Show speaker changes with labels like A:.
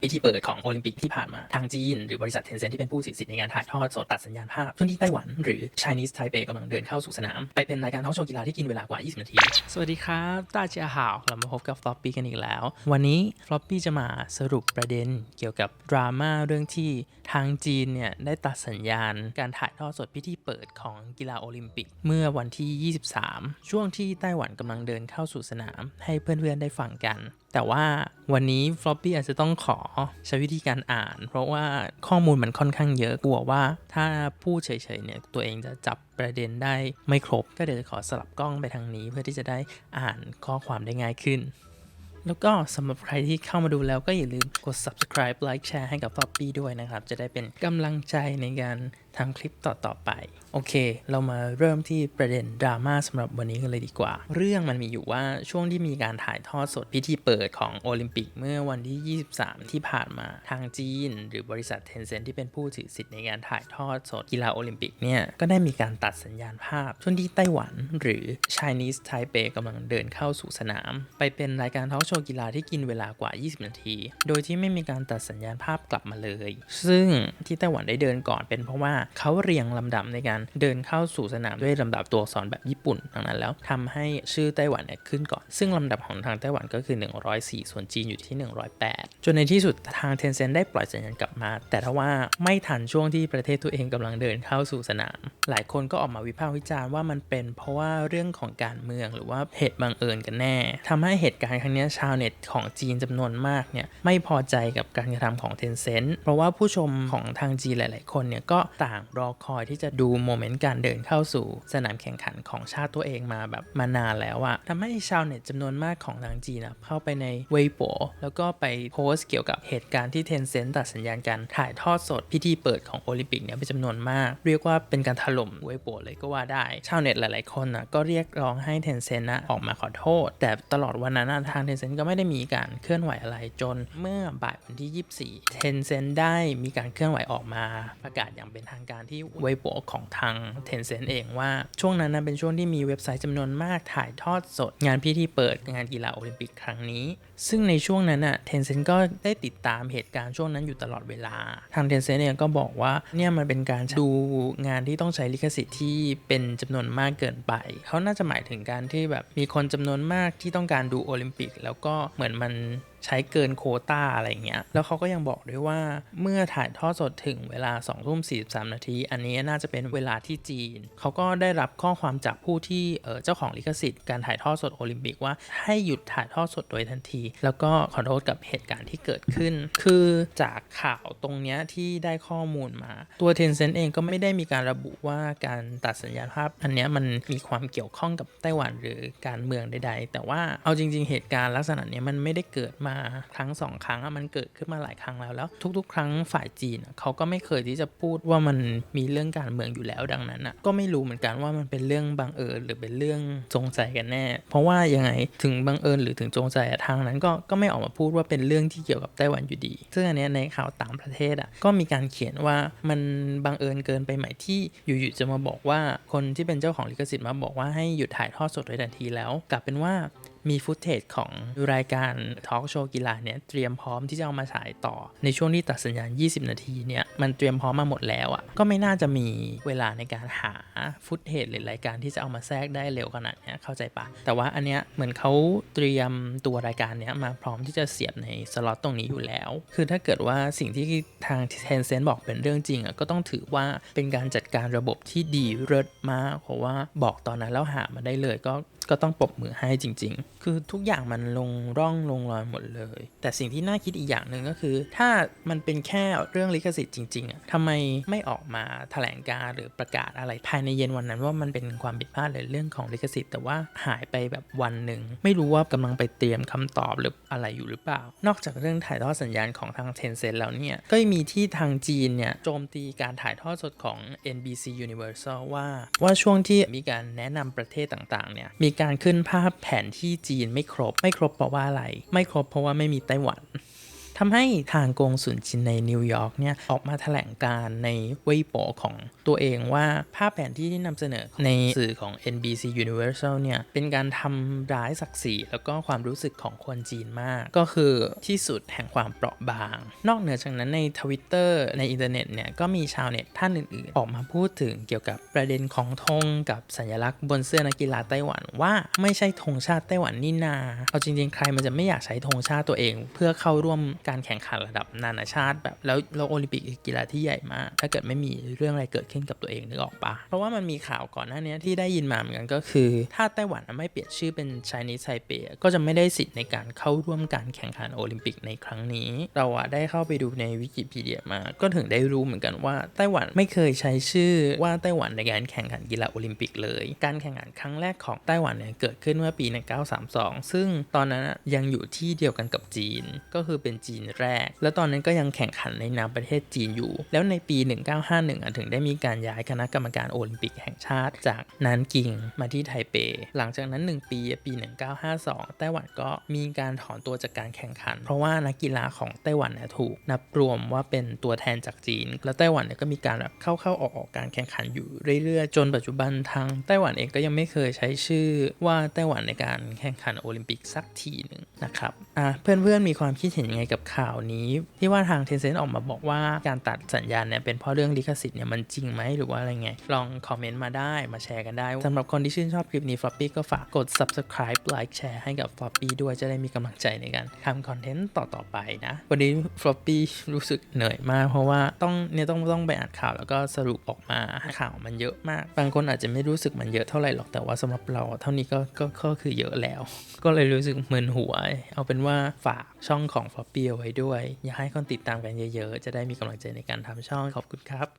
A: พิธีเปิดของโอลิมปิกที่ผ่านมาทางจีนหรือบริษัท Tencent ที่เป็นผู้ถือสิทธิ์ในการถ่ายทอดสดตัดสัญญาณภาพช่วงที่ไต้หวันหรือ Chinese Taipei กำลังเดินเข้าสู่สนามไปเป็นรายการทอล์กโชว์กีฬาที่กินเวลากว่า20นาที
B: สวัสดีครับ大家好เรามาพบกับ Floppy กันอีกแล้ววันนี้ Floppy จะมาสรุปประเด็นเกี่ยวกับดราม่าเรื่องที่ทางจีนเนี่ยได้ตัดสัญญาณการถ่ายทอดสดพิธีเปิดของกีฬาโอลิมปิกเมื่อวันที่23ช่วงที่ไต้หวันกำลังเดินเข้าสู่สนามให้เพื่อนๆได้ฟังกันแต่ว่าวันนี้ Floppy อาจจะต้องขอใช้วิธีการอ่านเพราะว่าข้อมูลมันค่อนข้างเยอะกลัวว่าถ้าพูดเฉยๆเนี่ยตัวเองจะจับประเด็นได้ไม่ครบก็เดี๋ยวจะขอสลับกล้องไปทางนี้เพื่อที่จะได้อ่านข้อความได้ง่ายขึ้นแล้วก็สำหรับใครที่เข้ามาดูแล้วก็อย่าลืมกด subscribe like แชร์ให้กับ Floppy ด้วยนะครับจะได้เป็นกำลังใจในการทำคลิปต่อๆไปโอเคเรามาเริ่มที่ประเด็นดราม่าสำหรับวันนี้กันเลยดีกว่าเรื่องมันมีอยู่ว่าช่วงที่มีการถ่ายทอดสดพิธีเปิดของโอลิมปิกเมื่อวันที่23ที่ผ่านมาทางจีนหรือบริษัท Tencent ที่เป็นผู้ถือสิทธิ์ในการถ่ายทอดสดกีฬาโอลิมปิกเนี่ยก็ได้มีการตัดสัญญาณภาพช่วงที่ไต้หวันหรือ Chinese Taipei กำลังเดินเข้าสู่สนามไปเป็นรายการทอล์กโชว์กีฬาที่กินเวลากว่า20นาทีโดยที่ไม่มีการตัดสัญญาณภาพกลับมาเลยซึ่งที่ไต้หวันได้เดินก่อนเป็นเพราะว่าเขาเรียงลำดับในการเดินเข้าสู่สนามด้วยลำดับตัวอักษรแบบญี่ปุ่นดังนั้นแล้วทำให้ชื่อไต้หวันเนี่ยขึ้นก่อนซึ่งลำดับของทางไต้หวันก็คือ104ส่วนจีนอยู่ที่108จนในที่สุดทาง Tencent ได้ปล่อยสัญญาณกลับมาแต่ถ้าว่าไม่ทันช่วงที่ประเทศตัวเองกำลังเดินเข้าสู่สนามหลายคนก็ออกมาวิพากษ์วิจารณ์ว่ามันเป็นเพราะว่าเรื่องของการเมืองหรือว่าเหตุบังเอิญกันแน่ทำให้เหตุการณ์ครั้งนี้ชาวเน็ตของจีนจำนวนมากเนี่ยไม่พอใจกับการกระทำของ Tencent เพราะว่าผู้ชมของทางจีนหลายๆคนเนี่ยก็ต่างรอคอยที่จะดูโมเมนต์การเดินเข้าสู่สนามแข่งขันของชาติตัวเองมาแบบมานานแล้วอะทำให้ชาวเน็ตจำนวนมากของทางจีนเข้าไปในเว็บโป๋แล้วก็ไปโพสต์เกี่ยวกับเหตุการณ์ที่ Tencent ตัดสัญญาณการถ่ายทอดสดพิธีเปิดของโอลิมปิกเนี่ยเป็นจำนวนมากเรียกว่าเป็นการถล่มเว็บโป๋เลยก็ว่าได้ชาวเน็ตหลายๆคนก็เรียกร้องให้ Tencent ออกมาขอโทษแต่ตลอดวันนั้นทาง Tencent ก็ไม่ได้มีการเคลื่อนไหวอะไรจนเมื่อบ่ายวันที่24 Tencent ได้มีการเคลื่อนไหวออกมาประกาศอย่างเป็นทางการที่เว็บโป๋ของทาง Tencent เองว่าช่วงนั้นเป็นช่วงที่มีเว็บไซต์จำนวนมากถ่ายทอดสดงานพิธีเปิดงานกีฬาโอลิมปิกครั้งนี้ซึ่งในช่วงนั้นTencent ก็ได้ติดตามเหตุการณ์ช่วงนั้นอยู่ตลอดเวลาทาง Tencent เองก็บอกว่าเนี่ยมันเป็นการดูงานที่ต้องใช้ลิขสิทธิ์ที่เป็นจำนวนมากเกินไปเขาน่าจะหมายถึงการที่แบบมีคนจำนวนมากที่ต้องการดูโอลิมปิกแล้วก็เหมือนมันใช้เกินโควต้าอะไรเงี้ยแล้วเขาก็ยังบอกด้วยว่าเมื่อถ่ายทอดสดถึงเวลา 20:43 นาทีอันนี้น่าจะเป็นเวลาที่จีนเขาก็ได้รับข้อความจากผู้ที่เจ้าของลิขสิทธิ์การถ่ายทอดสดโอลิมปิกว่าให้หยุดถ่ายทอดสดโดยทันทีแล้วก็ขอโทษกับเหตุการณ์ที่เกิดขึ้นคือจากข่าวตรงเนี้ยที่ได้ข้อมูลมาตัว Tencent เองก็ไม่ได้มีการระบุว่าการตัดสัญญาณภาพอันเนี้ยมันมีความเกี่ยวข้องกับไต้หวันหรือการเมืองใดๆแต่ว่าเอาจริงๆเหตุการณ์ลักษณะนี้มันไม่ได้เกิดมาครั้งสองครั้งมันเกิดขึ้นมาหลายครั้งแล้วทุกๆครั้งฝ่ายจีนเขาก็ไม่เคยที่จะพูดว่ามันมีเรื่องการเมืองอยู่แล้วดังนั้นก็ไม่รู้เหมือนกันว่ามันเป็นเรื่องบังเอิญหรือเป็นเรื่องจงใจกันแน่เพราะว่ายังไงถึงบังเอิญหรือถึงจงใจทางนั้นก็ไม่ออกมาพูดว่าเป็นเรื่องที่เกี่ยวกับไต้หวันอยู่ดีซึ่งอันนี้ในข่าวต่างประเทศก็มีการเขียนว่ามันบังเอิญเกินไปไหมที่อยู่ๆจะมาบอกว่าคนที่เป็นเจ้าของลิขสิทธิ์มาบอกว่าให้หยุดถ่ายทอดสดโดยทันทีแล้วกลับเป็นว่ามีฟุตเทจของรายการทอล์กโชว์กีฬาเนี่ยเตรียมพร้อมที่จะเอามาฉายต่อในช่วงที่ตัดสัญญาณ20นาทีเนี่ยมันเตรียมพร้อมมาหมดแล้วก็ไม่น่าจะมีเวลาในการหาฟุตเทจหรือรายการที่จะเอามาแทรกได้เร็วขนาดนี้เข้าใจปะแต่ว่าอันเนี้ยเหมือนเขาเตรียมตัวรายการเนี้ยมาพร้อมที่จะเสียบในสล็อตตรงนี้อยู่แล้วคือถ้าเกิดว่าสิ่งที่ทาง Tencent บอกเป็นเรื่องจริงก็ต้องถือว่าเป็นการจัดการระบบที่ดีเลิศมากเพราะว่าบอกตอนนั้นแล้วหามาได้เลยก็ต้องปรบมือให้จริงๆคือทุกอย่างมันลงร่องลงรอยหมดเลยแต่สิ่งที่น่าคิดอีกอย่างหนึ่งก็คือถ้ามันเป็นแค่เรื่องลิขสิทธิ์จริงๆทำไมไม่ออกมาแถลงการหรือประกาศอะไรภายในเย็นวันนั้นว่ามันเป็นความผิดพลาดในเรื่องของลิขสิทธิ์แต่ว่าหายไปแบบวันหนึ่งไม่รู้ว่ากำลังไปเตรียมคำตอบหรืออะไรอยู่หรือเปล่านอกจากเรื่องถ่ายทอดสัญญาณของทาง Tencent แล้วเนี่ยก็มีที่ทางจีนเนี่ยโจมตีการถ่ายทอดสดของ NBC Universal ว่าช่วงที่มีการแนะนำประเทศต่างๆเนี่ยมีการขึ้นภาพแผนที่จีนไม่ครบเพราะว่าอะไรไม่ครบเพราะว่าไม่มีไต้หวัน ทำให้ทางกงสุลจีนในนิวยอร์กเนี่ยออกมาแถลงการในเว็บโปของตัวเองว่าภาพแผนที่ที่นำเสนอในสื่อของ NBC Universal เนี่ยเป็นการทำร้ายศักดิ์ศรีแล้วก็ความรู้สึกของคนจีนมากก็คือที่สุดแห่งความเปราะบางนอกเหนือจากนั้นใน Twitter ในอินเทอร์เน็ตเนี่ยก็มีชาวเน็ตท่านอื่นๆออกมาพูดถึงเกี่ยวกับประเด็นของธงกับสัญลักษณ์บนเสื้อนักกีฬาไต้หวันว่าไม่ใช่ธงชาติไต้หวันนี่นาเอาจริงๆใครมันจะไม่อยากใช้ธงชาติตัวเองเพื่อเข้าร่วมการแข่งขันระดับนานาชาติแบบแล้วโอลิมปิกกีฬาที่ใหญ่มากถ้าเกิดไม่มีเรื่องอะไรเกิดขึ้นกับตัวเองนึกออกปะเพราะว่ามันมีข่าวก่อนหน้านี้ที่ได้ยินมาเหมือนกันก็คือถ้าไต้หวันไม่เปลี่ยนชื่อเป็น Chinese Taipei ก็จะไม่ได้สิทธิ์ในการเข้าร่วมการแข่งขันโอลิมปิกในครั้งนี้เราได้เข้าไปดูในวิกิพีเดียมาก็ถึงได้รู้เหมือนกันว่าไต้หวันไม่เคยใช้ชื่อว่าไต้หวันในการแข่งขันกีฬาโอลิมปิกเลยการแข่งขันครั้งแรกของไต้หวันเนี่ยเกิดขึ้นเมื่อปี 1932 ซึ่งตอนนั้นยังอยู่ที่เดียวกันกับจีนก็คือเป็นจีนแรกแล้วตอนนั้นก็ยังแข่งขันในนามประเทศจีนอยู่แล้วในปี 1951 ถึงได้มีการย้ายคณะกรรมการโอลิมปิกแห่งชาติจากนานกิงมาที่ไทเปหลังจากนั้น1ปี1952ไต้หวันก็มีการถอนตัวจากการแข่งขันเพราะว่านักกีฬาของไต้หวันถูกนับรวมว่าเป็นตัวแทนจากจีนแล้วไต้หวันก็มีการแบบเข้าออกการแข่งขันอยู่เรื่อยๆจนปัจจุบันทางไต้หวันเองก็ยังไม่เคยใช้ชื่อว่าไต้หวันในการแข่งขันโอลิมปิกสักทีหนึ่งนะครับเพื่อนๆมีความคิดเห็นยังไงกับข่าวนี้ที่ว่าทาง Tencent ออกมาบอกว่าการตัดสัญญาณเนี่ยเป็นเพราะเรื่องลิขสิทธิ์เนี่ยมันจริงไหมหรือว่าอะไรไงลองคอมเมนต์มาได้มาแชร์กันได้สำหรับคนที่ชื่นชอบคลิปนี้ Floppy ก็ฝากกด subscribe like แชร์ให้กับ Floppy ด้วยจะได้มีกำลังใจในการทำคอนเทนต์ต่อไปนะวันนี้ Floppy รู้สึกเหนื่อยมากเพราะว่าต้องไปอ่านข่าวแล้วก็สรุปออกมาข่าวมันเยอะมากบางคนอาจจะไม่รู้สึกมันเยอะเท่าไหร่หรอกแต่ว่าสำหรับเราเท่านี้ก็คือเยอะแล้วก็เลยรู้สึกมึนหัวเอาเป็นว่าฝากช่องของ Floppy เอาไว้ด้วยอยากให้คนติดตามกันเยอะๆจะได้มีกำลังใจในการทำช่องขอบคุณครับ